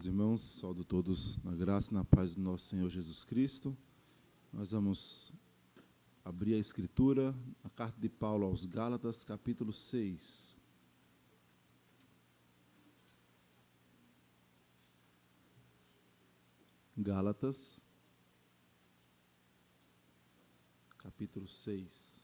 Meus irmãos, saúdo todos na graça e na paz do nosso Senhor Jesus Cristo. Nós vamos abrir a Escritura, a carta de Paulo aos Gálatas, capítulo 6. Gálatas, capítulo 6.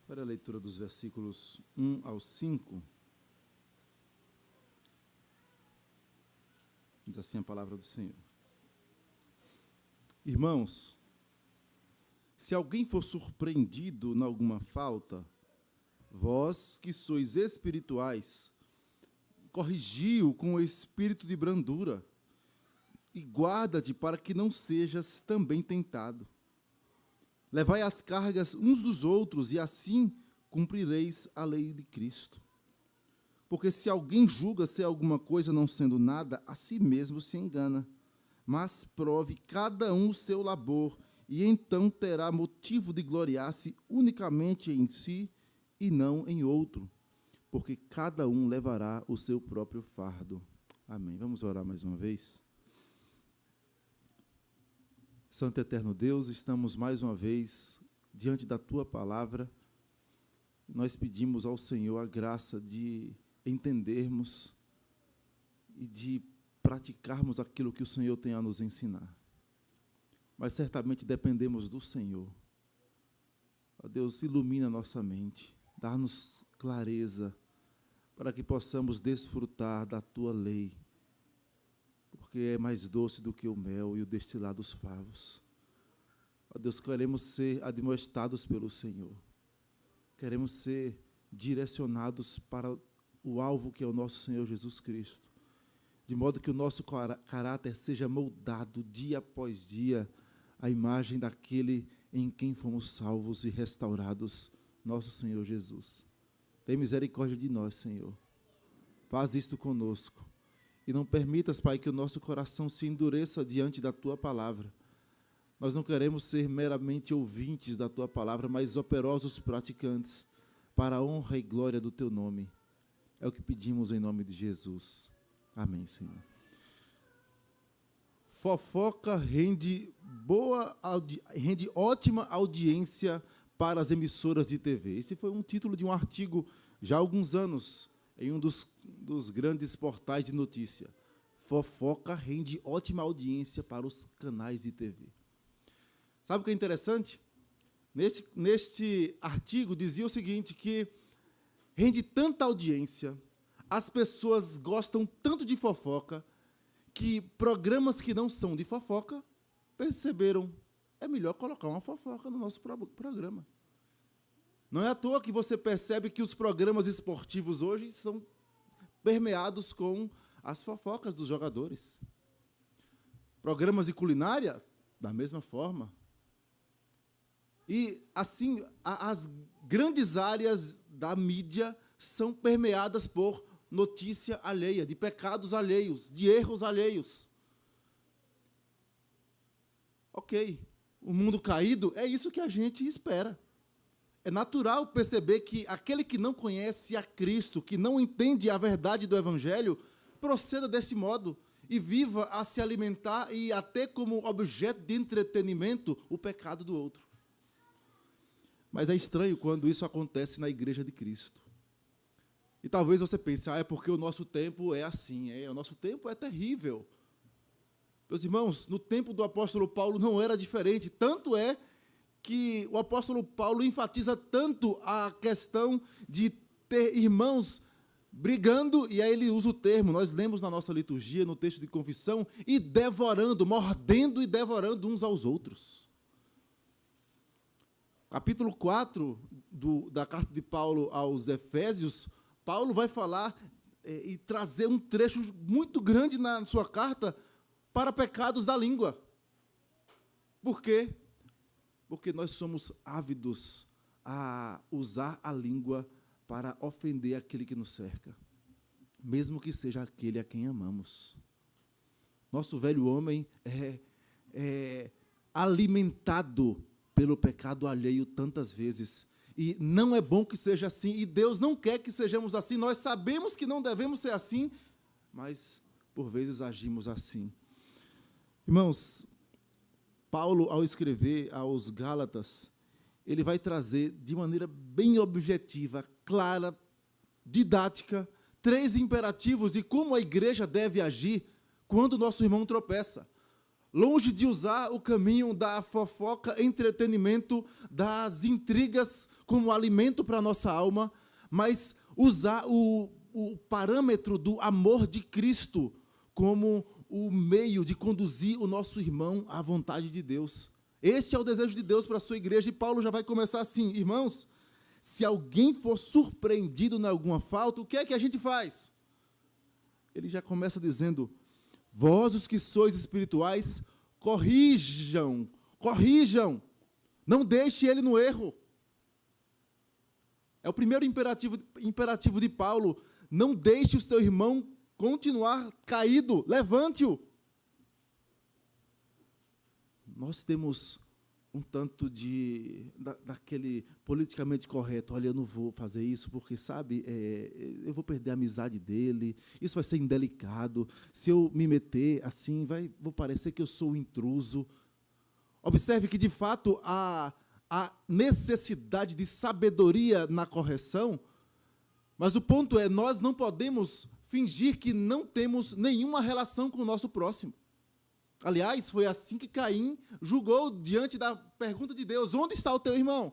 Para a leitura dos versículos 1 ao 5, diz assim a palavra do Senhor. Irmãos, se alguém for surpreendido em alguma falta, vós que sois espirituais, corrigi-o com o espírito de brandura, e guarda-te para que não sejas também tentado. Levai as cargas uns dos outros, e assim cumprireis a lei de Cristo. Porque se alguém julga ser alguma coisa não sendo nada, a si mesmo se engana. Mas prove cada um o seu labor, e então terá motivo de gloriar-se unicamente em si e não em outro. Porque cada um levará o seu próprio fardo. Amém. Vamos orar mais uma vez? Santo e eterno Deus, estamos mais uma vez diante da Tua palavra. Nós pedimos ao Senhor a graça de entendermos e de praticarmos aquilo que o Senhor tem a nos ensinar. Mas certamente dependemos do Senhor. Ó Deus, ilumina nossa mente, dá-nos clareza para que possamos desfrutar da Tua lei, porque é mais doce do que o mel e o destilar dos favos. Ó Deus, queremos ser admoestados pelo Senhor. Queremos ser direcionados para o alvo que é o nosso Senhor Jesus Cristo, de modo que o nosso caráter seja moldado dia após dia à imagem daquele em quem fomos salvos e restaurados, nosso Senhor Jesus. Tem misericórdia de nós, Senhor. Faz isto conosco. E não permitas, Pai, que o nosso coração se endureça diante da Tua palavra. Nós não queremos ser meramente ouvintes da Tua palavra, mas operosos praticantes, para a honra e glória do Teu nome. É o que pedimos em nome de Jesus. Amém, Senhor. Fofoca rende ótima audiência para as emissoras de TV. Esse foi um título de um artigo já há alguns anos, em um dos grandes portais de notícia. Fofoca rende ótima audiência para os canais de TV. Sabe o que é interessante? Neste artigo dizia o seguinte, que rende tanta audiência, as pessoas gostam tanto de fofoca, que programas que não são de fofoca perceberam, é melhor colocar uma fofoca no nosso programa. Não é à toa que você percebe que os programas esportivos hoje são permeados com as fofocas dos jogadores. Programas de culinária, da mesma forma. E, assim, as grandes áreas da mídia são permeadas por notícia alheia, de pecados alheios, de erros alheios. Ok, o mundo caído é isso que a gente espera. É natural perceber que aquele que não conhece a Cristo, que não entende a verdade do Evangelho, proceda desse modo e viva a se alimentar e a ter como objeto de entretenimento o pecado do outro. Mas é estranho quando isso acontece na Igreja de Cristo. E talvez você pense, é porque o nosso tempo é assim, o nosso tempo é terrível. Meus irmãos, no tempo do apóstolo Paulo não era diferente, tanto é que o apóstolo Paulo enfatiza tanto a questão de ter irmãos brigando, e aí ele usa o termo, nós lemos na nossa liturgia, no texto de confissão, e devorando, mordendo e devorando uns aos outros. Capítulo 4 da carta de Paulo aos Efésios, Paulo vai falar e trazer um trecho muito grande na sua carta para pecados da língua. Por quê? Porque nós somos ávidos a usar a língua para ofender aquele que nos cerca, mesmo que seja aquele a quem amamos. Nosso velho homem é alimentado pelo pecado alheio tantas vezes. E não é bom que seja assim, e Deus não quer que sejamos assim. Nós sabemos que não devemos ser assim, mas por vezes agimos assim. Irmãos, Paulo, ao escrever aos Gálatas, ele vai trazer de maneira bem objetiva, clara, didática, 3 imperativos e como a igreja deve agir quando o nosso irmão tropeça. Longe de usar o caminho da fofoca, entretenimento, das intrigas como alimento para a nossa alma, mas usar o parâmetro do amor de Cristo como o meio de conduzir o nosso irmão à vontade de Deus. Esse é o desejo de Deus para a sua igreja, e Paulo já vai começar assim: irmãos, se alguém for surpreendido em alguma falta, o que é que a gente faz? Ele já começa dizendo: vós, os que sois espirituais, corrijam, não deixe ele no erro. É o primeiro imperativo de Paulo: não deixe o seu irmão continuar caído, levante-o. Nós temos um tanto daquele politicamente correto: olha, eu não vou fazer isso porque, sabe, eu vou perder a amizade dele, isso vai ser indelicado, se eu me meter assim, vou parecer que eu sou um intruso. Observe que, de fato, há necessidade de sabedoria na correção, mas o ponto é, nós não podemos fingir que não temos nenhuma relação com o nosso próximo. Aliás, foi assim que Caim julgou diante da pergunta de Deus: onde está o teu irmão?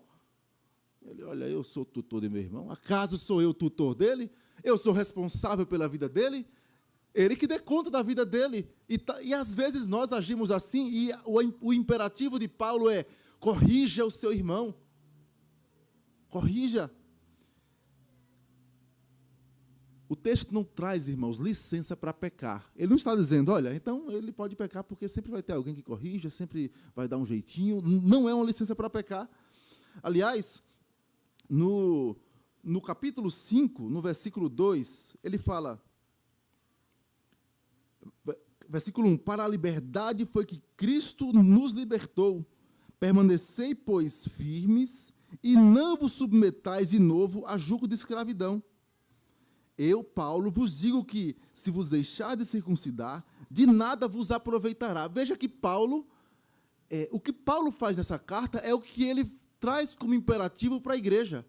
Ele: olha, eu sou tutor de meu irmão, acaso sou eu tutor dele? Eu sou responsável pela vida dele? Ele que dê conta da vida dele. E às vezes nós agimos assim, e o imperativo de Paulo é: corrija o seu irmão. Corrija. O texto não traz, irmãos, licença para pecar. Ele não está dizendo: olha, então ele pode pecar porque sempre vai ter alguém que corrija, sempre vai dar um jeitinho. Não é uma licença para pecar. Aliás, no capítulo 5, no versículo 2, ele fala, versículo 1, para a liberdade foi que Cristo nos libertou. Permanecei, pois, firmes, e não vos submetais de novo a jugo de escravidão. Eu, Paulo, vos digo que, se vos deixar de circuncidar, de nada vos aproveitará. Veja que Paulo, o que Paulo faz nessa carta é o que ele traz como imperativo para a igreja.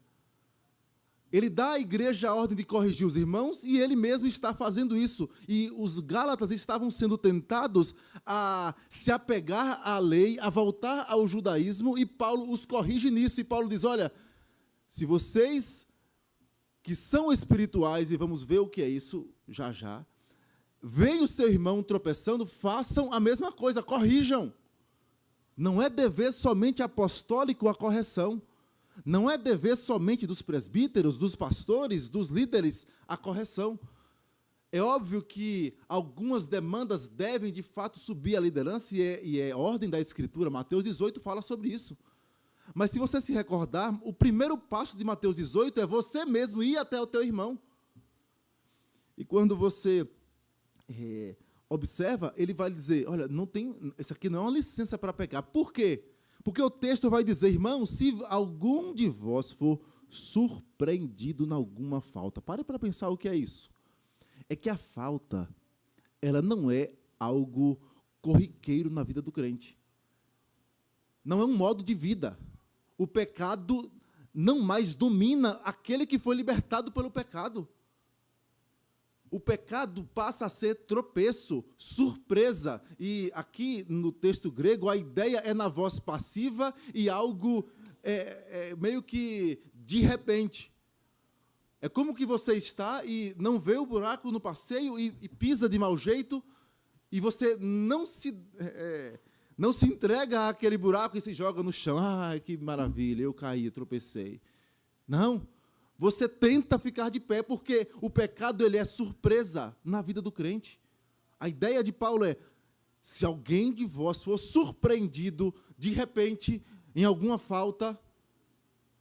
Ele dá à igreja a ordem de corrigir os irmãos, e ele mesmo está fazendo isso. E os Gálatas estavam sendo tentados a se apegar à lei, a voltar ao judaísmo, e Paulo os corrige nisso. E Paulo diz: olha, se vocês que são espirituais, e vamos ver o que é isso já já, veem o seu irmão tropeçando, façam a mesma coisa, corrijam. Não é dever somente apostólico a correção, não é dever somente dos presbíteros, dos pastores, dos líderes a correção. É óbvio que algumas demandas devem, de fato, subir à liderança, e é ordem da Escritura. Mateus 18 fala sobre isso. Mas, se você se recordar, o primeiro passo de Mateus 18 é você mesmo ir até o teu irmão. E quando você observa, ele vai dizer: olha, isso aqui não é uma licença para pecar. Por quê? Porque o texto vai dizer: irmão, se algum de vós for surpreendido em alguma falta. Pare para pensar o que é isso. É que a falta, ela não é algo corriqueiro na vida do crente. Não é um modo de vida. O pecado não mais domina aquele que foi libertado pelo pecado. O pecado passa a ser tropeço, surpresa. E aqui no texto grego a ideia é na voz passiva e algo meio que de repente. É como que você está e não vê o buraco no passeio e pisa de mau jeito, e você não se entrega àquele buraco e se joga no chão. Ai, que maravilha, eu caí, tropecei. Não, você tenta ficar de pé, porque o pecado ele é surpresa na vida do crente. A ideia de Paulo é: se alguém de vós for surpreendido de repente, em alguma falta.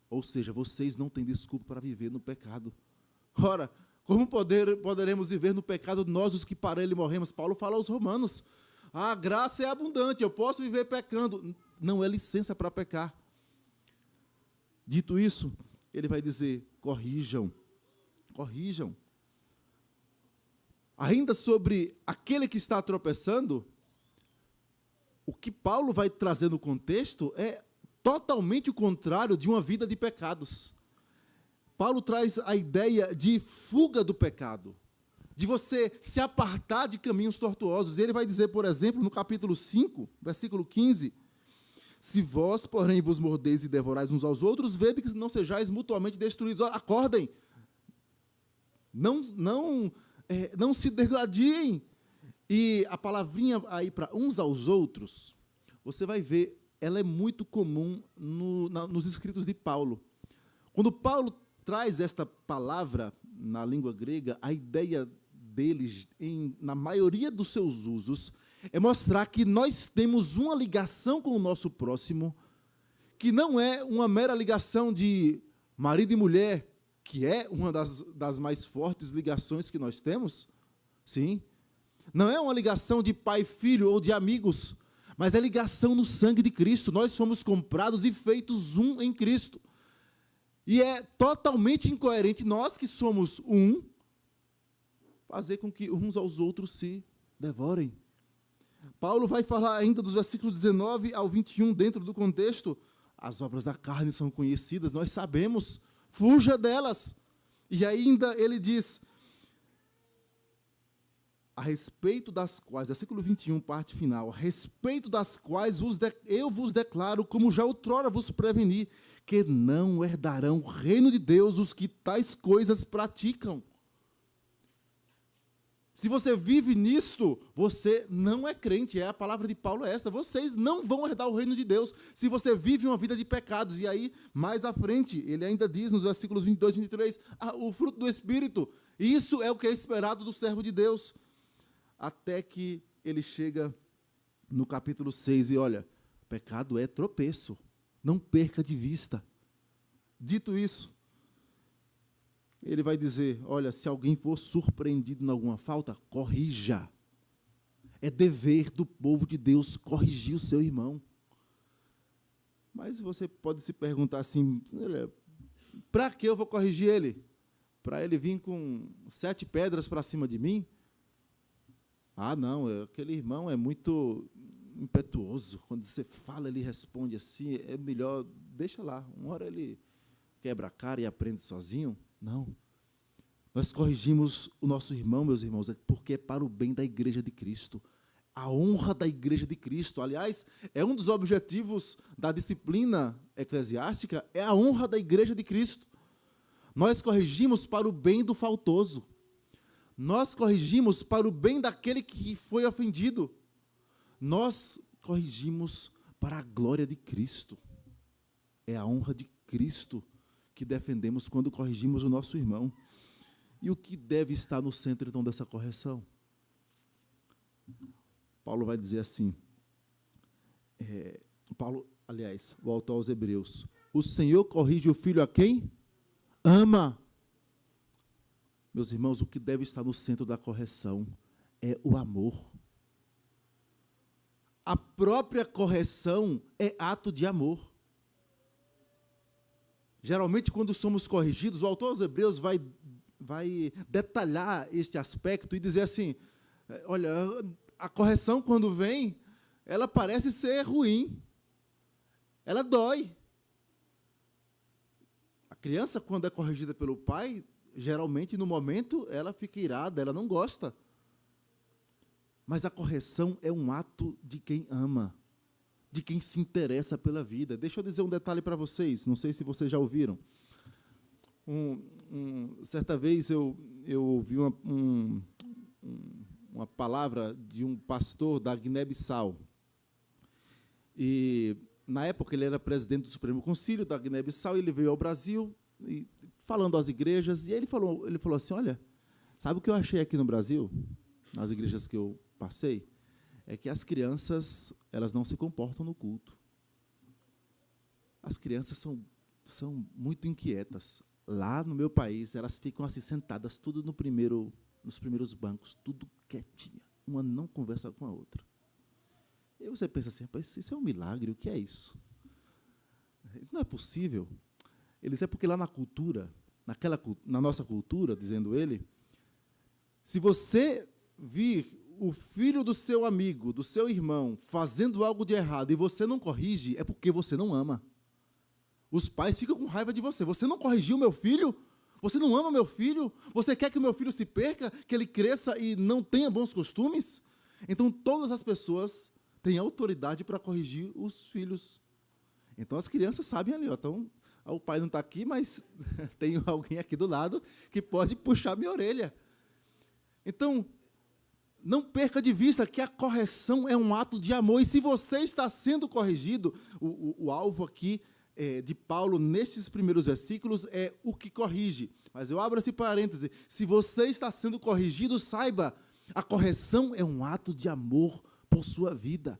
Ou seja, vocês não têm desculpa para viver no pecado. Ora, como poderemos viver no pecado nós, os que para ele morremos? Paulo fala aos romanos, a graça é abundante, eu posso viver pecando. Não é licença para pecar. Dito isso, ele vai dizer, corrijam. Ainda sobre aquele que está tropeçando, o que Paulo vai trazer no contexto é totalmente o contrário de uma vida de pecados. Paulo traz a ideia de fuga do pecado, de você se apartar de caminhos tortuosos. Ele vai dizer, por exemplo, no capítulo 5, versículo 15, se vós, porém, vos mordeis e devorais uns aos outros, vede que não sejais mutuamente destruídos. Ora, acordem, não se degradiem. E a palavrinha aí para uns aos outros, você vai ver, ela é muito comum nos escritos de Paulo. Quando Paulo traz esta palavra na língua grega, a ideia deles, na maioria dos seus usos, é mostrar que nós temos uma ligação com o nosso próximo, que não é uma mera ligação de marido e mulher, que é uma das mais fortes ligações que nós temos, sim. Não é uma ligação de pai e filho ou de amigos, mas é ligação no sangue de Cristo. Nós fomos comprados e feitos um em Cristo. E é totalmente incoerente nós que somos um, fazer com que uns aos outros se devorem. Paulo vai falar ainda dos versículos 19 ao 21, dentro do contexto, as obras da carne são conhecidas, nós sabemos, fuja delas. E ainda ele diz, a respeito das quais, versículo 21, parte final, a respeito das quais eu vos declaro, como já outrora vos preveni, que não herdarão o reino de Deus os que tais coisas praticam. Se você vive nisto, você não é crente, a palavra de Paulo é esta, vocês não vão herdar o reino de Deus, se você vive uma vida de pecados. E aí, mais à frente, ele ainda diz nos versículos 22 e 23, o fruto do Espírito, isso é o que é esperado do servo de Deus. Até que ele chega no capítulo 6 e olha, pecado é tropeço, não perca de vista. Dito isso, ele vai dizer, olha, se alguém for surpreendido em alguma falta, corrija. É dever do povo de Deus corrigir o seu irmão. Mas você pode se perguntar assim, para que eu vou corrigir ele? Para ele vir com 7 pedras para cima de mim? Ah, não, aquele irmão é muito impetuoso. Quando você fala, ele responde assim, é melhor, deixa lá. Uma hora ele quebra a cara e aprende sozinho. Não. Nós corrigimos o nosso irmão, meus irmãos, porque é para o bem da igreja de Cristo. A honra da igreja de Cristo. Aliás, é um dos objetivos da disciplina eclesiástica, é a honra da igreja de Cristo. Nós corrigimos para o bem do faltoso. Nós corrigimos para o bem daquele que foi ofendido. Nós corrigimos para a glória de Cristo. É a honra de Cristo que defendemos quando corrigimos o nosso irmão. E o que deve estar no centro, então, dessa correção? Paulo vai dizer assim, o autor aos Hebreus, o Senhor corrige o filho a quem? Ama. Meus irmãos, o que deve estar no centro da correção é o amor. A própria correção é ato de amor. Geralmente, quando somos corrigidos, o autor aos Hebreus vai detalhar este aspecto e dizer assim, olha, a correção quando vem, ela parece ser ruim, ela dói. A criança, quando é corrigida pelo pai, geralmente, no momento, ela fica irada, ela não gosta. Mas a correção é um ato de quem ama, de quem se interessa pela vida. Deixa eu dizer um detalhe para vocês, não sei se vocês já ouviram. Certa vez eu ouvi uma palavra de um pastor da Guiné-Bissau. E, na época, ele era presidente do Supremo Concílio da Guiné-Bissau, ele veio ao Brasil, e, falando às igrejas, e ele falou assim, olha, sabe o que eu achei aqui no Brasil, nas igrejas que eu passei? É que as crianças, elas não se comportam no culto. As crianças são muito inquietas. Lá no meu país, elas ficam assim sentadas, tudo nos primeiros bancos, tudo quietinha. Uma não conversa com a outra. E você pensa assim, rapaz, isso é um milagre, o que é isso? Não é possível. Eles é porque lá na cultura, na nossa cultura, dizendo ele, se você vir o filho do seu amigo, do seu irmão, fazendo algo de errado e você não corrige, é porque você não ama. Os pais ficam com raiva de você. Você não corrigiu meu filho? Você não ama meu filho? Você quer que o meu filho se perca, que ele cresça e não tenha bons costumes? Então, todas as pessoas têm autoridade para corrigir os filhos. Então, as crianças sabem ali, ó, então, o pai não está aqui, mas tem alguém aqui do lado que pode puxar minha orelha. Então, não perca de vista que a correção é um ato de amor. E se você está sendo corrigido, o alvo aqui de Paulo, nesses primeiros versículos, é o que corrige. Mas eu abro esse parêntese. Se você está sendo corrigido, saiba, a correção é um ato de amor por sua vida.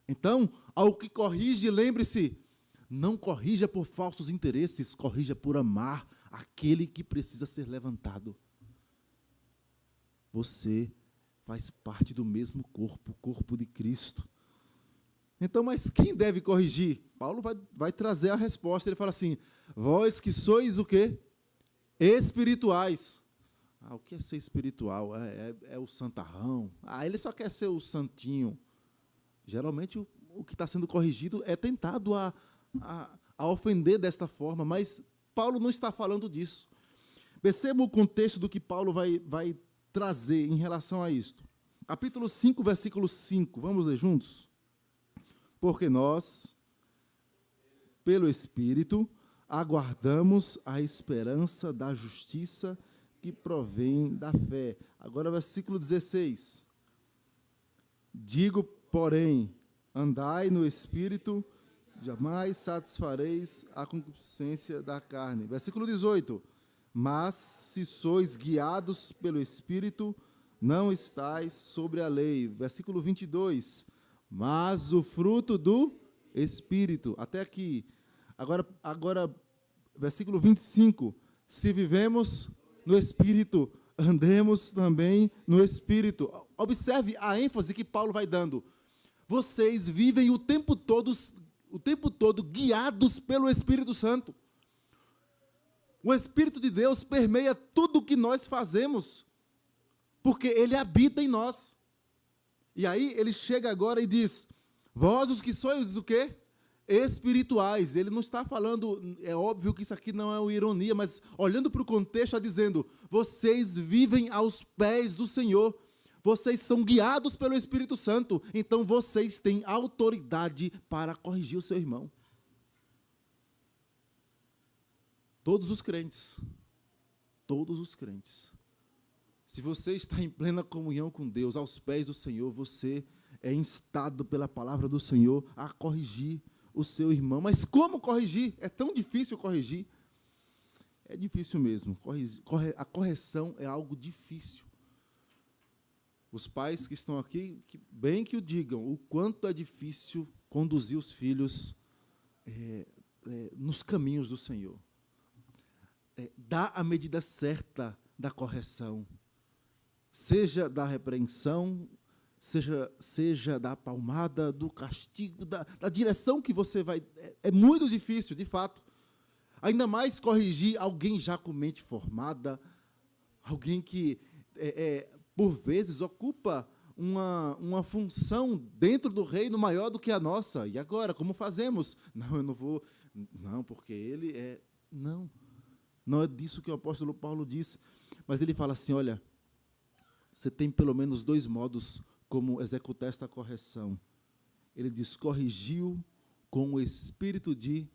Então, ao que corrige, lembre-se, não corrija por falsos interesses, corrija por amar aquele que precisa ser levantado. Você faz parte do mesmo corpo, o corpo de Cristo. Então, mas quem deve corrigir? Paulo vai trazer a resposta. Ele fala assim, vós que sois o quê? Espirituais. O que é ser espiritual? É o santarrão. Ele só quer ser o santinho. Geralmente, o que está sendo corrigido é tentado a ofender desta forma, mas Paulo não está falando disso. Perceba o contexto do que Paulo vai trazer em relação a isto. Capítulo 5, versículo 5. Vamos ler juntos? Porque nós, pelo Espírito, aguardamos a esperança da justiça que provém da fé. Agora, versículo 16. Digo, porém, andai no Espírito, jamais satisfareis a concupiscência da carne. Versículo 18. Mas, se sois guiados pelo Espírito, não estais sobre a lei. Versículo 22. Mas o fruto do Espírito. Até aqui. Agora, versículo 25. Se vivemos no Espírito, andemos também no Espírito. Observe a ênfase que Paulo vai dando. Vocês vivem o tempo todo guiados pelo Espírito Santo. O Espírito de Deus permeia tudo o que nós fazemos, porque ele habita em nós. E aí ele chega agora e diz, vós os que sois o quê? Espirituais. Ele não está falando, é óbvio que isso aqui não é uma ironia, mas olhando para o contexto, está dizendo, vocês vivem aos pés do Senhor, vocês são guiados pelo Espírito Santo, então vocês têm autoridade para corrigir o seu irmão. Todos os crentes, se você está em plena comunhão com Deus, aos pés do Senhor, você é instado pela palavra do Senhor a corrigir o seu irmão. Mas como corrigir? É tão difícil corrigir. É difícil mesmo. A correção é algo difícil. Os pais que estão aqui, bem que o digam, o quanto é difícil conduzir os filhos nos caminhos do Senhor. Dá a medida certa da correção. Seja da repreensão, seja da palmada, do castigo, da direção que você vai... É muito difícil, de fato. Ainda mais corrigir alguém já com mente formada, alguém que, por vezes, ocupa uma função dentro do reino maior do que a nossa. E agora, como fazemos? Não, eu não vou... Não, porque ele é... Não é disso que o apóstolo Paulo diz. Mas ele fala assim, olha, você tem pelo menos 2 modos como executar esta correção. Ele diz, corrigiu com o espírito de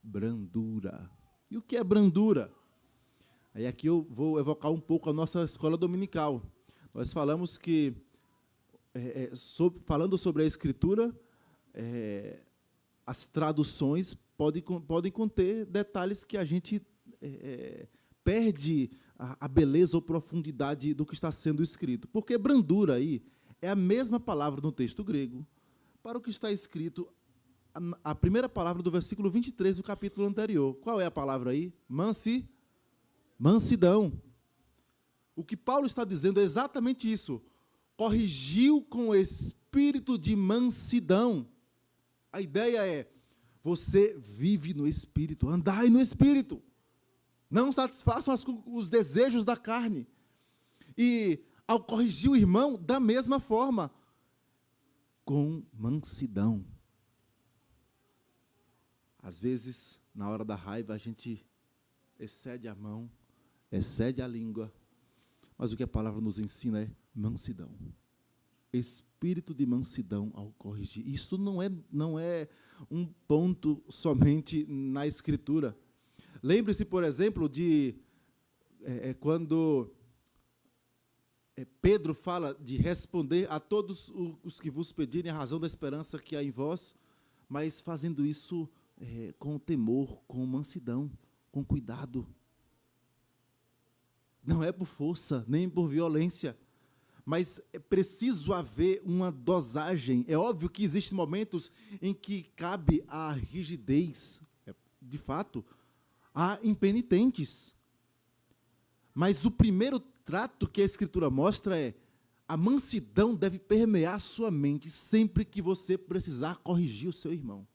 brandura. E o que é brandura? Aí aqui eu vou evocar um pouco a nossa escola dominical. Nós falamos que, falando sobre a Escritura, as traduções podem conter detalhes que a gente perde a beleza ou profundidade do que está sendo escrito. Porque brandura aí é a mesma palavra no texto grego para o que está escrito a primeira palavra do versículo 23 do capítulo anterior. Qual é a palavra aí? Mansidão. O que Paulo está dizendo é exatamente isso. Corrigiu com espírito de mansidão. A ideia é, você vive no espírito, andai no espírito. Não satisfaçam os desejos da carne. E ao corrigir o irmão, da mesma forma, com mansidão. Às vezes, na hora da raiva, a gente excede a mão, excede a língua, mas o que a palavra nos ensina é mansidão. Espírito de mansidão ao corrigir. Isso não é um ponto somente na Escritura. Lembre-se, por exemplo, de quando Pedro fala de responder a todos os que vos pedirem a razão da esperança que há em vós, mas fazendo isso com temor, com mansidão, com cuidado. Não é por força, nem por violência, mas é preciso haver uma dosagem. É óbvio que existem momentos em que cabe a rigidez. De fato, há impenitentes. Mas o primeiro trato que a Escritura mostra é: a mansidão deve permear sua mente sempre que você precisar corrigir o seu irmão.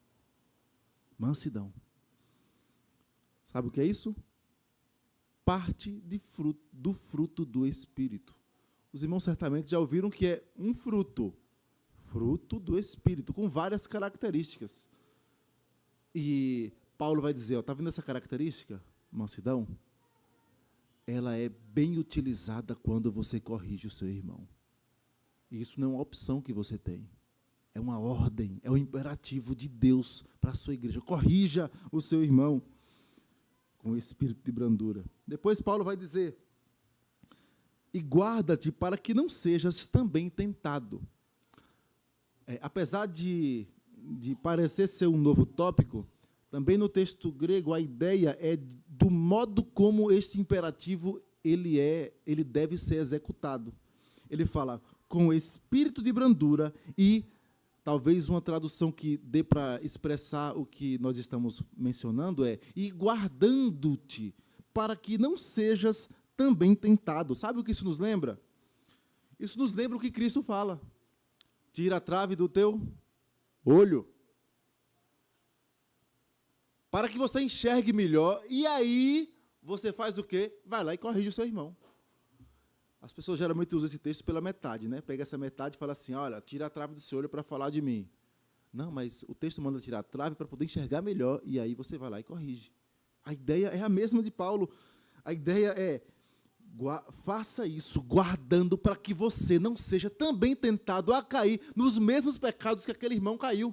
Mansidão. Sabe o que é isso? Parte do fruto do Espírito. Os irmãos certamente já ouviram que é um fruto do Espírito, com várias características. E Paulo vai dizer, está vendo essa característica? Mansidão? Ela é bem utilizada quando você corrige o seu irmão. E isso não é uma opção que você tem. É uma ordem, é um imperativo de Deus para a sua igreja. Corrija o seu irmão com espírito de brandura. Depois Paulo vai dizer, e guarda-te para que não sejas também tentado. Apesar de parecer ser um novo tópico, também no texto grego a ideia é do modo como esse imperativo ele deve ser executado. Ele fala com espírito de brandura e talvez uma tradução que dê para expressar o que nós estamos mencionando é e guardando-te para que não sejas também tentado. Sabe o que isso nos lembra? Isso nos lembra o que Cristo fala. Tira a trave do teu olho, para que você enxergue melhor, e aí você faz o quê? Vai lá e corrige o seu irmão. As pessoas geralmente usam esse texto pela metade, né? Pega essa metade e fala assim, olha, tira a trave do seu olho para falar de mim. Não, mas o texto manda tirar a trave para poder enxergar melhor, e aí você vai lá e corrige. A ideia é a mesma de Paulo. A ideia é, faça isso guardando para que você não seja também tentado a cair nos mesmos pecados que aquele irmão caiu.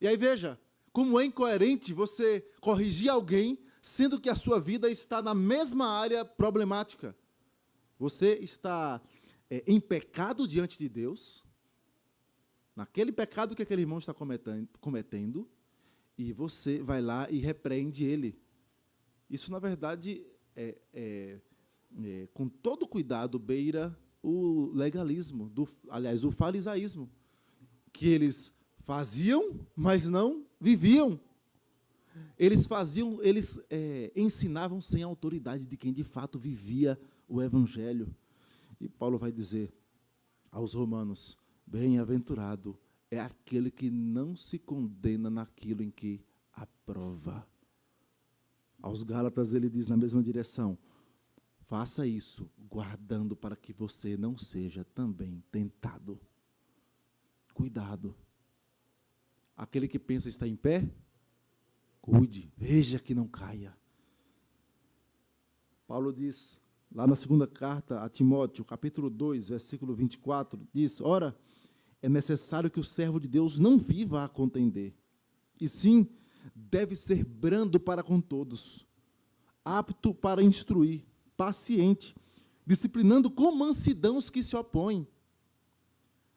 E aí veja, como é incoerente você corrigir alguém, sendo que a sua vida está na mesma área problemática. Você está em pecado diante de Deus, naquele pecado que aquele irmão está cometendo, e você vai lá e repreende ele. Isso, na verdade, com todo cuidado, beira o legalismo, aliás, o farisaísmo, que eles faziam, mas não viviam. Eles ensinavam sem autoridade de quem de fato vivia o Evangelho. E Paulo vai dizer aos romanos, bem-aventurado é aquele que não se condena naquilo em que aprova. Aos Gálatas ele diz na mesma direção, faça isso, guardando para que você não seja também tentado. Cuidado. Aquele que pensa estar em pé, cuide, veja que não caia. Paulo diz, lá na segunda carta a Timóteo, capítulo 2, versículo 24, diz, ora, é necessário que o servo de Deus não viva a contender, e sim, deve ser brando para com todos, apto para instruir, paciente, disciplinando com mansidão os que se opõem,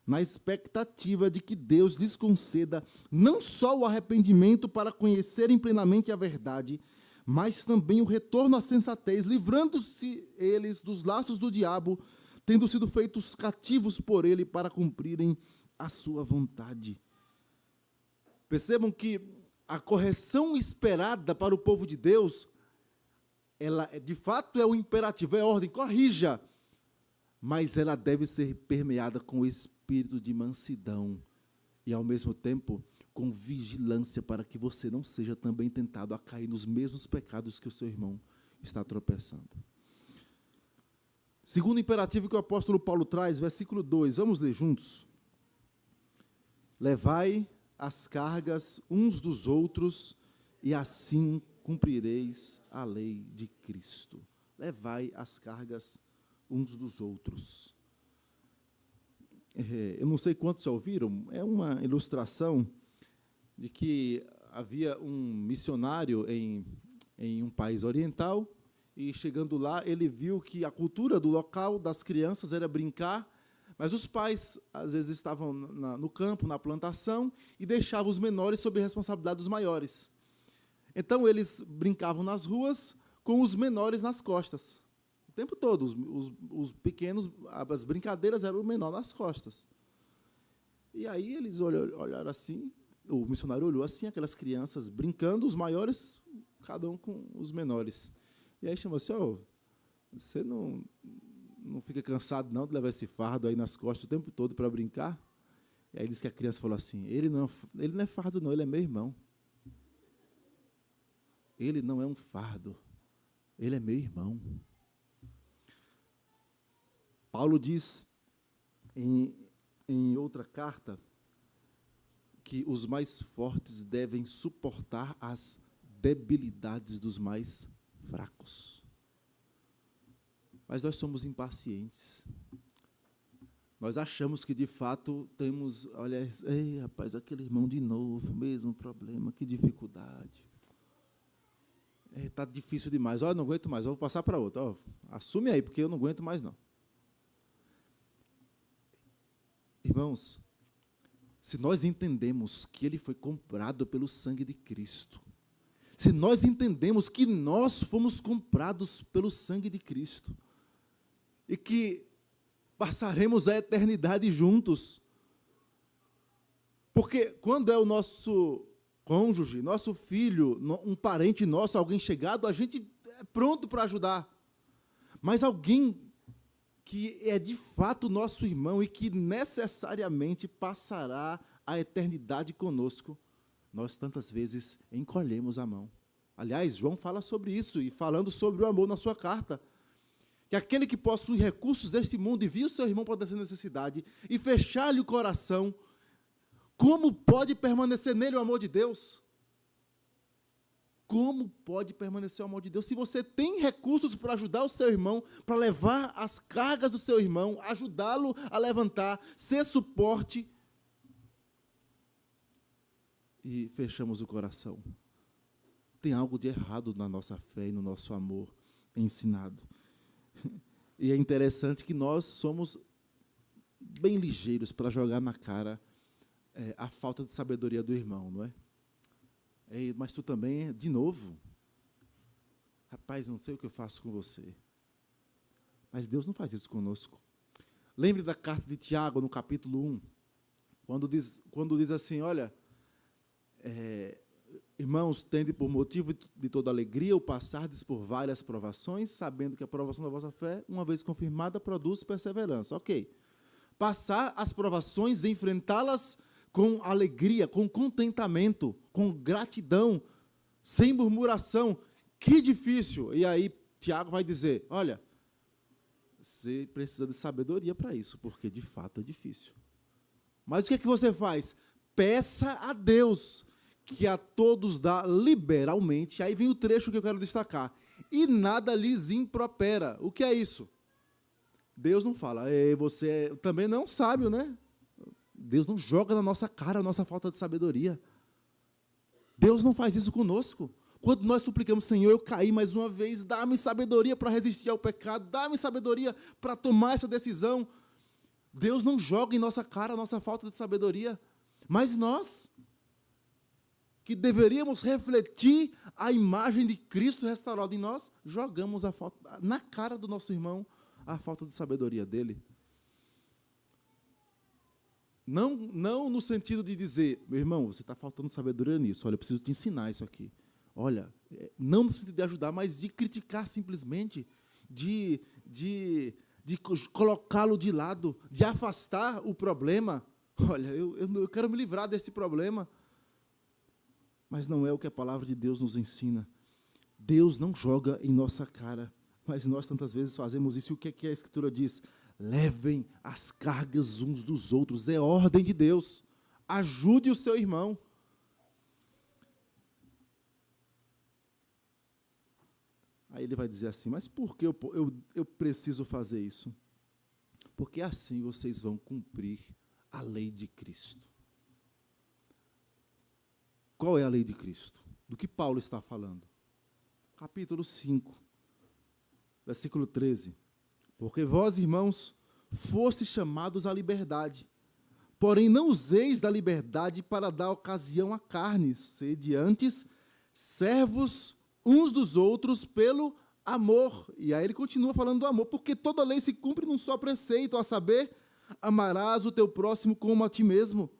na expectativa de que Deus lhes conceda não só o arrependimento para conhecerem plenamente a verdade, mas também o retorno à sensatez, livrando-se eles dos laços do diabo, tendo sido feitos cativos por ele para cumprirem a sua vontade. Percebam que a correção esperada para o povo de Deus, ela de fato é o imperativo, é a ordem, corrija, mas ela deve ser permeada com o espírito de mansidão e, ao mesmo tempo, com vigilância para que você não seja também tentado a cair nos mesmos pecados que o seu irmão está tropeçando. Segundo imperativo que o apóstolo Paulo traz, versículo 2, vamos ler juntos. Levai as cargas uns dos outros e assim cumprireis a lei de Cristo. Levai as cargas uns dos outros. Eu não sei quantos já ouviram, é uma ilustração de que havia um missionário em um país oriental, e chegando lá, ele viu que a cultura do local das crianças era brincar, mas os pais, às vezes, estavam no campo, na plantação, e deixavam os menores sob a responsabilidade dos maiores. Então, eles brincavam nas ruas com os menores nas costas. O tempo todo, os pequenos, as brincadeiras eram o menor nas costas. E aí eles olharam assim, o missionário olhou assim, aquelas crianças brincando, os maiores, cada um com os menores. E aí chamou assim, você não fica cansado não de levar esse fardo aí nas costas o tempo todo para brincar? E aí disse que a criança falou assim, ele não é fardo não, ele é meu irmão. Ele não é um fardo, ele é meu irmão. Paulo diz em outra carta que os mais fortes devem suportar as debilidades dos mais fracos. Mas nós somos impacientes. Nós achamos que, de fato, temos... Olha, ei, rapaz, aquele irmão de novo, mesmo problema, que dificuldade. Está difícil demais. Olha, não aguento mais, vou passar para outra. Assume aí, porque eu não aguento mais, não. Irmãos, se nós entendemos que ele foi comprado pelo sangue de Cristo, se nós entendemos que nós fomos comprados pelo sangue de Cristo e que passaremos a eternidade juntos, porque quando é o nosso cônjuge, nosso filho, um parente nosso, alguém chegado, a gente é pronto para ajudar. Mas alguém que é de fato nosso irmão e que necessariamente passará a eternidade conosco, nós tantas vezes encolhemos a mão. Aliás, João fala sobre isso, e falando sobre o amor na sua carta, que aquele que possui recursos deste mundo e viu o seu irmão padecer necessidade e fechar-lhe o coração, como pode permanecer nele o amor de Deus? Como pode permanecer o amor de Deus? Se você tem recursos para ajudar o seu irmão, para levar as cargas do seu irmão, ajudá-lo a levantar, ser suporte, e fechamos o coração, tem algo de errado na nossa fé e no nosso amor ensinado. E é interessante que nós somos bem ligeiros para jogar na cara a falta de sabedoria do irmão, não é? Mas tu também, de novo, rapaz, não sei o que eu faço com você. Mas Deus não faz isso conosco. Lembre da carta de Tiago, no capítulo 1, quando diz assim, olha, irmãos, tende por motivo de toda alegria o passardes por várias provações, sabendo que a provação da vossa fé, uma vez confirmada, produz perseverança. Ok. Passar as provações, enfrentá-las com alegria, com contentamento, com gratidão, sem murmuração. Que difícil! E aí Tiago vai dizer, olha, você precisa de sabedoria para isso, porque de fato é difícil. Mas o que é que você faz? Peça a Deus, que a todos dá liberalmente. Aí vem o trecho que eu quero destacar. E nada lhes impropera. O que é isso? Deus não fala, você também não é um sábio, né? Deus não joga na nossa cara a nossa falta de sabedoria. Deus não faz isso conosco. Quando nós suplicamos, Senhor, eu caí mais uma vez, dá-me sabedoria para resistir ao pecado, dá-me sabedoria para tomar essa decisão. Deus não joga em nossa cara a nossa falta de sabedoria. Mas nós, que deveríamos refletir a imagem de Cristo restaurada em nós, jogamos na cara do nosso irmão a falta de sabedoria dele. Não no sentido de dizer, meu irmão, você está faltando sabedoria nisso, olha, eu preciso te ensinar isso aqui. Olha, não no sentido de ajudar, mas de criticar simplesmente, de colocá-lo de lado, de afastar o problema. Olha, eu quero me livrar desse problema. Mas não é o que a palavra de Deus nos ensina. Deus não joga em nossa cara, mas nós tantas vezes fazemos isso. E o que é que a Escritura diz? Levem as cargas uns dos outros, é ordem de Deus. Ajude o seu irmão. Aí ele vai dizer assim, mas por que eu preciso fazer isso? Porque assim vocês vão cumprir a lei de Cristo. Qual é a lei de Cristo? Do que Paulo está falando? Capítulo 5, versículo 13. Porque vós, irmãos, fostes chamados à liberdade, porém não useis da liberdade para dar ocasião à carne, sede antes servos uns dos outros pelo amor. E aí ele continua falando do amor, porque toda lei se cumpre num só preceito, a saber, amarás o teu próximo como a ti mesmo.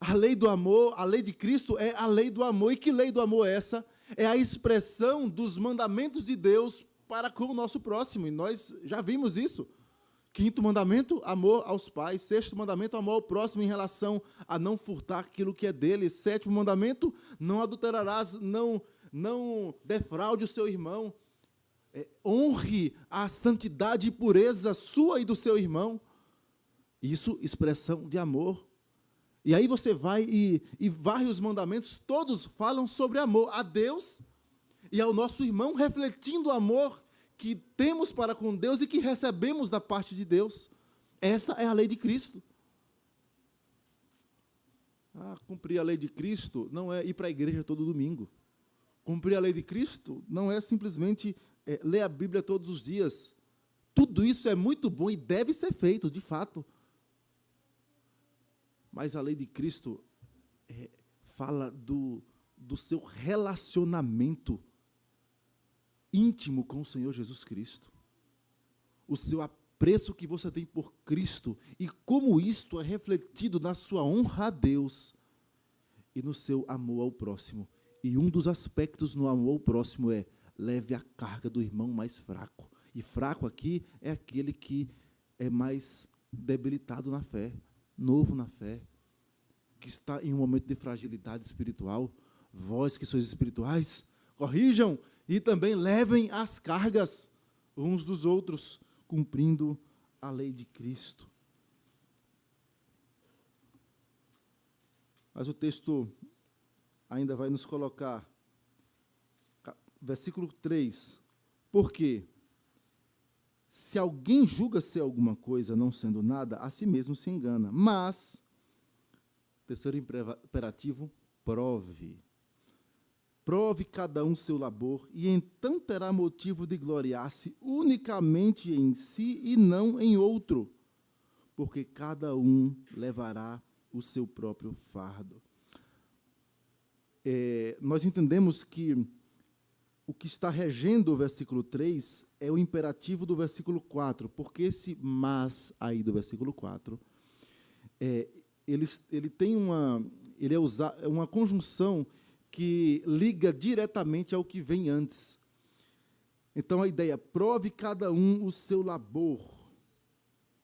A lei do amor, a lei de Cristo é a lei do amor. E que lei do amor é essa? É a expressão dos mandamentos de Deus para com o nosso próximo. E nós já vimos isso. Quinto mandamento, amor aos pais. Sexto mandamento, amor ao próximo em relação a não furtar aquilo que é dele. Sétimo mandamento, não adulterarás, não defraude o seu irmão. Honre a santidade e pureza sua e do seu irmão. Isso, expressão de amor. E aí você vai e vários mandamentos, todos falam sobre amor a Deus e ao nosso irmão, refletindo o amor que temos para com Deus e que recebemos da parte de Deus. Essa é a lei de Cristo. Cumprir a lei de Cristo não é ir para a igreja todo domingo. Cumprir a lei de Cristo não é simplesmente ler a Bíblia todos os dias. Tudo isso é muito bom e deve ser feito, de fato. Mas a lei de Cristo fala do seu relacionamento íntimo com o Senhor Jesus Cristo. O seu apreço que você tem por Cristo e como isto é refletido na sua honra a Deus e no seu amor ao próximo. E um dos aspectos no amor ao próximo é leve a carga do irmão mais fraco. E fraco aqui é aquele que é mais debilitado na fé, novo na fé, que está em um momento de fragilidade espiritual. Vós que sois espirituais, corrijam e também levem as cargas uns dos outros, cumprindo a lei de Cristo. Mas o texto ainda vai nos colocar, versículo 3, porque se alguém julga ser alguma coisa, não sendo nada, a si mesmo se engana. Mas, terceiro imperativo, prove. Prove cada um seu labor, e então terá motivo de gloriar-se unicamente em si e não em outro, porque cada um levará o seu próprio fardo. Nós entendemos que o que está regendo o versículo 3 é o imperativo do versículo 4, porque esse mas aí do versículo 4, ele tem uma conjunção que liga diretamente ao que vem antes. Então, a ideia, prove cada um o seu labor,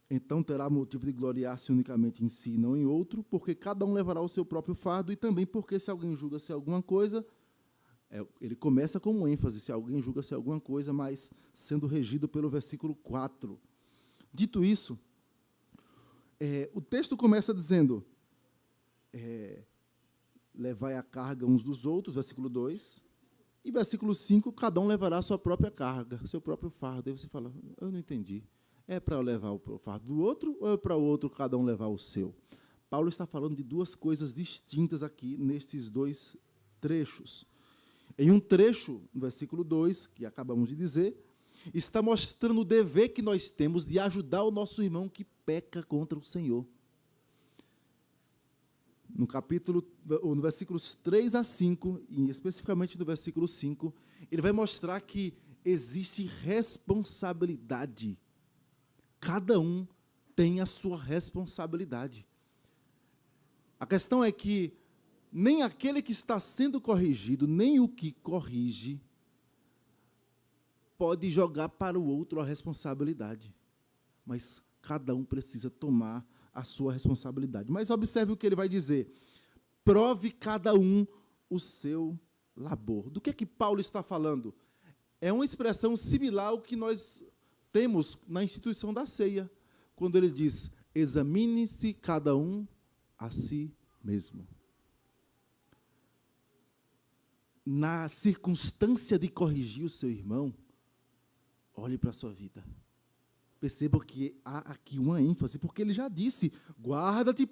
então terá motivo de gloriar-se unicamente em si e não em outro, porque cada um levará o seu próprio fardo, e também porque se alguém julga ser alguma coisa, ele começa com um ênfase, se alguém julga ser alguma coisa, mas sendo regido pelo versículo 4. Dito isso, o texto começa dizendo, levai a carga uns dos outros, versículo 2, e versículo 5, cada um levará a sua própria carga, seu próprio fardo. Aí você fala, eu não entendi. É para eu levar o fardo do outro, ou é para o outro cada um levar o seu? Paulo está falando de duas coisas distintas aqui, nestes dois trechos. Em um trecho, no versículo 2, que acabamos de dizer, está mostrando o dever que nós temos de ajudar o nosso irmão que peca contra o Senhor. No versículos 3 a 5, e especificamente no versículo 5, ele vai mostrar que existe responsabilidade. Cada um tem a sua responsabilidade. A questão é que nem aquele que está sendo corrigido, nem o que corrige, pode jogar para o outro a responsabilidade. Mas cada um precisa tomar a sua responsabilidade. Mas observe o que ele vai dizer. Prove cada um o seu labor. Do que Paulo está falando? É uma expressão similar ao que nós temos na instituição da ceia, quando ele diz, examine-se cada um a si mesmo. Na circunstância de corrigir o seu irmão, olhe para a sua vida. Perceba que há aqui uma ênfase, porque ele já disse, guardando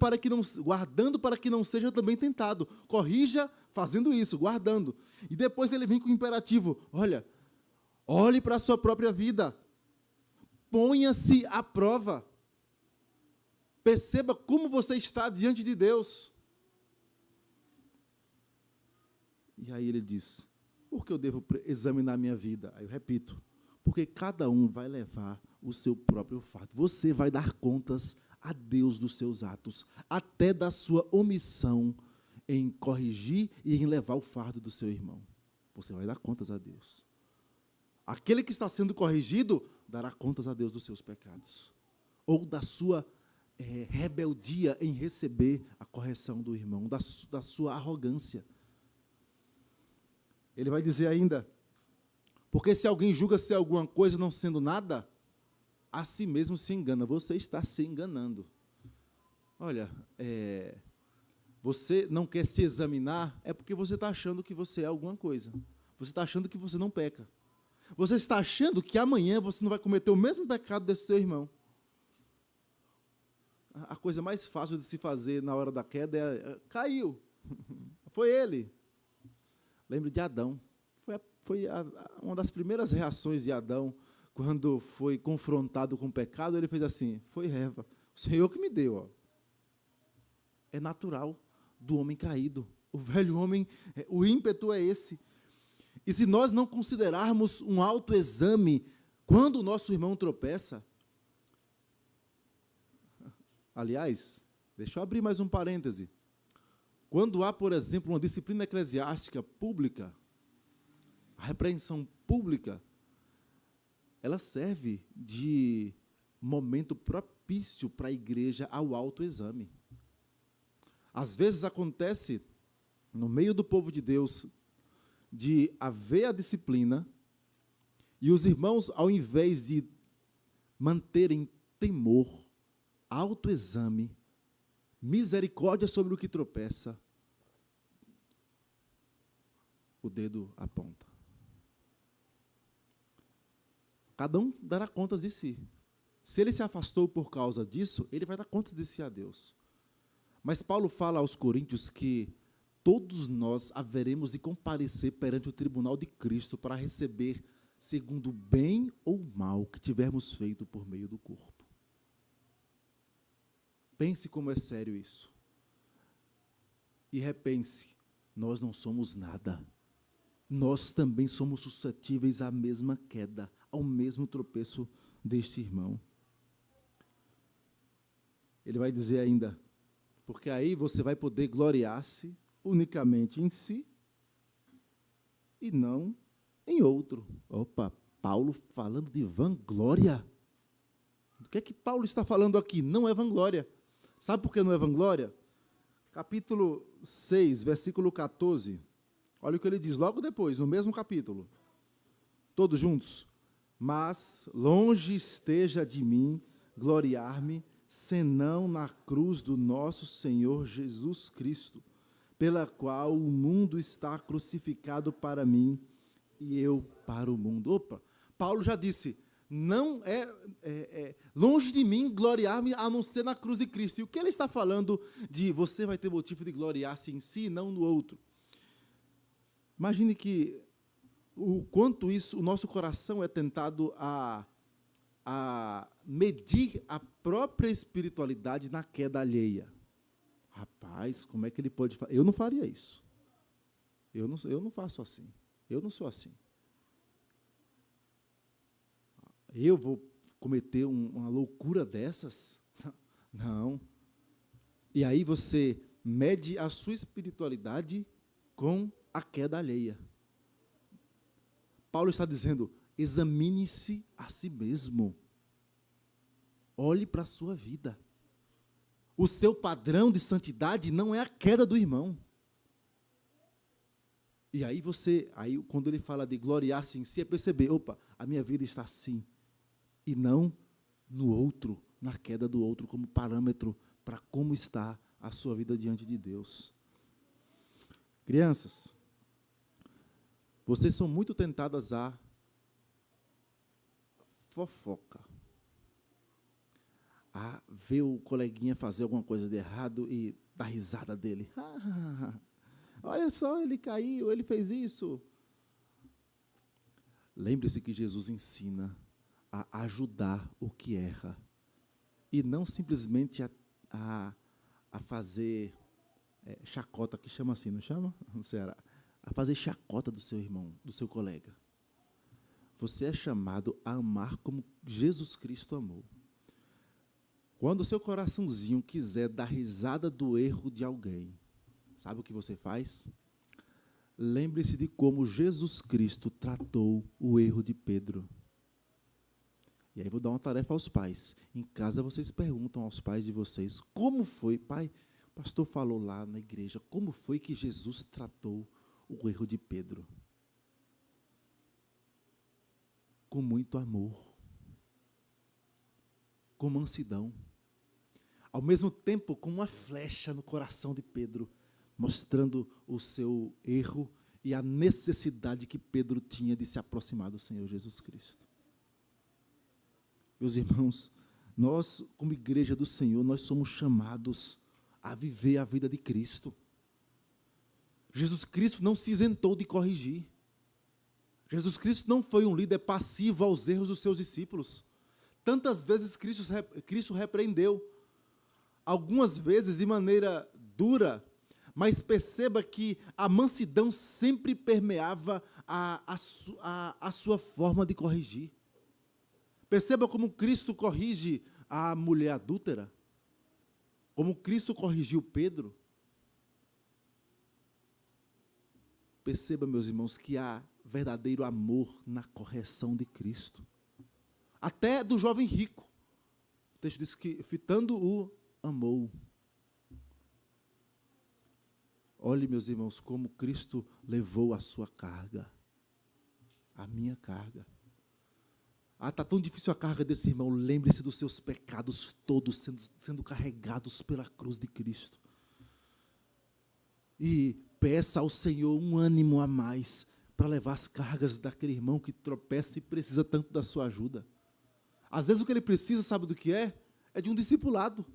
para que não seja também tentado. Corrija fazendo isso, guardando. E depois ele vem com o imperativo, olhe para a sua própria vida. Ponha-se à prova. Perceba como você está diante de Deus. E aí ele diz, por que eu devo examinar minha vida? Aí eu repito, porque cada um vai levar o seu próprio fardo. Você vai dar contas a Deus dos seus atos, até da sua omissão em corrigir e em levar o fardo do seu irmão. Você vai dar contas a Deus. Aquele que está sendo corrigido dará contas a Deus dos seus pecados, ou da sua rebeldia em receber a correção do irmão, da sua arrogância. Ele vai dizer ainda, porque se alguém julga ser alguma coisa não sendo nada, a si mesmo se engana. Você está se enganando. Você não quer se examinar, é porque você está achando que você é alguma coisa. Você está achando que você não peca. Você está achando que amanhã você não vai cometer o mesmo pecado desse seu irmão. A coisa mais fácil de se fazer na hora da queda caiu. Foi ele. Lembre de Adão. Foi uma das primeiras reações de Adão, quando foi confrontado com o pecado, ele fez assim, foi Eva, o Senhor que me deu. Ó. É natural do homem caído. O velho homem, o ímpeto é esse. E se nós não considerarmos um autoexame quando o nosso irmão tropeça, aliás, deixa eu abrir mais um parêntese. Quando há, por exemplo, uma disciplina eclesiástica pública, a repreensão pública, ela serve de momento propício para a igreja ao autoexame. Às vezes acontece, no meio do povo de Deus, de haver a disciplina, e os irmãos, ao invés de manterem temor, autoexame, misericórdia sobre o que tropeça, o dedo aponta. Cada um dará contas de si. Se ele se afastou por causa disso, ele vai dar contas de si a Deus. Mas Paulo fala aos coríntios que todos nós haveremos de comparecer perante o tribunal de Cristo para receber segundo o bem ou o mal que tivermos feito por meio do corpo. Pense como é sério isso. E repense, nós não somos nada. Nós também somos suscetíveis à mesma queda, ao mesmo tropeço deste irmão. Ele vai dizer ainda, porque aí você vai poder gloriar-se unicamente em si e não em outro. Opa, Paulo falando de vanglória. Do que Paulo está falando aqui? Não é vanglória. Sabe por que não é vanglória? Capítulo 6, versículo 14. Olha o que ele diz logo depois, no mesmo capítulo. Todos juntos. Mas longe esteja de mim gloriar-me, senão na cruz do nosso Senhor Jesus Cristo, pela qual o mundo está crucificado para mim e eu para o mundo. Opa, Paulo já disse, não é longe de mim gloriar-me a não ser na cruz de Cristo. E o que ele está falando de você vai ter motivo de gloriar-se em si e não no outro? Imagine que o quanto isso, o nosso coração é tentado a medir a própria espiritualidade na queda alheia. Rapaz, como é que ele pode fazer? Eu não faria isso. Eu não faço assim. Eu não sou assim. Eu vou cometer uma loucura dessas? Não. E aí você mede a sua espiritualidade com a queda alheia. Paulo está dizendo, examine-se a si mesmo. Olhe para a sua vida. O seu padrão de santidade não é a queda do irmão. E aí quando ele fala de gloriar-se em si, é perceber, opa, a minha vida está assim. E não no outro, na queda do outro, como parâmetro para como está a sua vida diante de Deus. Crianças, vocês são muito tentadas a fofoca. A ver o coleguinha fazer alguma coisa de errado e dar risada dele. Olha só, ele caiu, ele fez isso. Lembre-se que Jesus ensina a ajudar o que erra. E não simplesmente a fazer chacota, que chama assim, não chama? No Ceará. A fazer chacota do seu irmão, do seu colega. Você é chamado a amar como Jesus Cristo amou. Quando o seu coraçãozinho quiser dar risada do erro de alguém, sabe o que você faz? Lembre-se de como Jesus Cristo tratou o erro de Pedro. E aí vou dar uma tarefa aos pais. Em casa vocês perguntam aos pais de vocês, como foi, pai, o pastor falou lá na igreja, como foi que Jesus tratou o erro de Pedro? Com muito amor, com mansidão. Ao mesmo tempo, com uma flecha no coração de Pedro, mostrando o seu erro e a necessidade que Pedro tinha de se aproximar do Senhor Jesus Cristo. Meus irmãos, nós, como igreja do Senhor, nós somos chamados a viver a vida de Cristo. Jesus Cristo não se isentou de corrigir. Jesus Cristo não foi um líder passivo aos erros dos seus discípulos. Tantas vezes Cristo repreendeu. Algumas vezes de maneira dura, mas perceba que a mansidão sempre permeava a sua forma de corrigir. Perceba como Cristo corrige a mulher adúltera, como Cristo corrigiu Pedro. Perceba, meus irmãos, que há verdadeiro amor na correção de Cristo. Até do jovem rico. O texto diz que, fitando-o, amou. Olhe, meus irmãos, como Cristo levou a sua carga, a minha carga. Está tão difícil a carga desse irmão. Lembre-se dos seus pecados todos sendo carregados pela cruz de Cristo. E peça ao Senhor um ânimo a mais para levar as cargas daquele irmão que tropeça e precisa tanto da sua ajuda. Às vezes o que ele precisa, sabe do que é? É de um discipulado.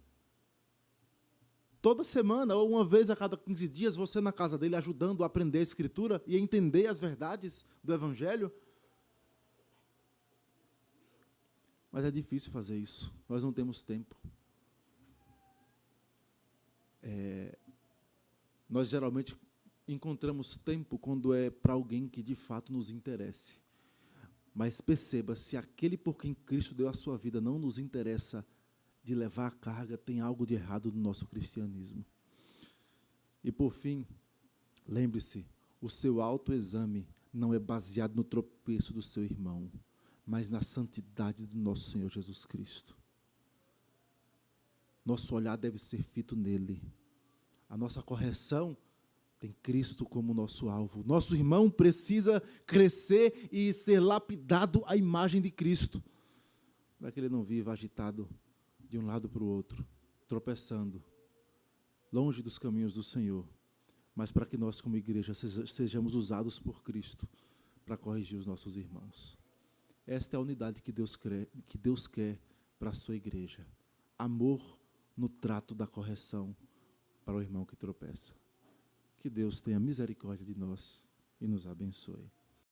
Toda semana, ou uma vez a cada 15 dias, você na casa dele ajudando a aprender a Escritura e a entender as verdades do Evangelho. Mas é difícil fazer isso. Nós não temos tempo. Nós geralmente encontramos tempo quando é para alguém que de fato nos interesse. Mas perceba, se aquele por quem Cristo deu a sua vida não nos interessa de levar a carga, tem algo de errado no nosso cristianismo. E por fim, lembre-se, o seu autoexame não é baseado no tropeço do seu irmão, mas na santidade do nosso Senhor Jesus Cristo. Nosso olhar deve ser fito nele. A nossa correção tem Cristo como nosso alvo. Nosso irmão precisa crescer e ser lapidado à imagem de Cristo, para que ele não viva agitado de um lado para o outro, tropeçando, longe dos caminhos do Senhor, mas para que nós, como igreja, sejamos usados por Cristo para corrigir os nossos irmãos. Esta é a unidade que Deus quer para a sua igreja. Amor no trato da correção para o irmão que tropeça. Que Deus tenha misericórdia de nós e nos abençoe.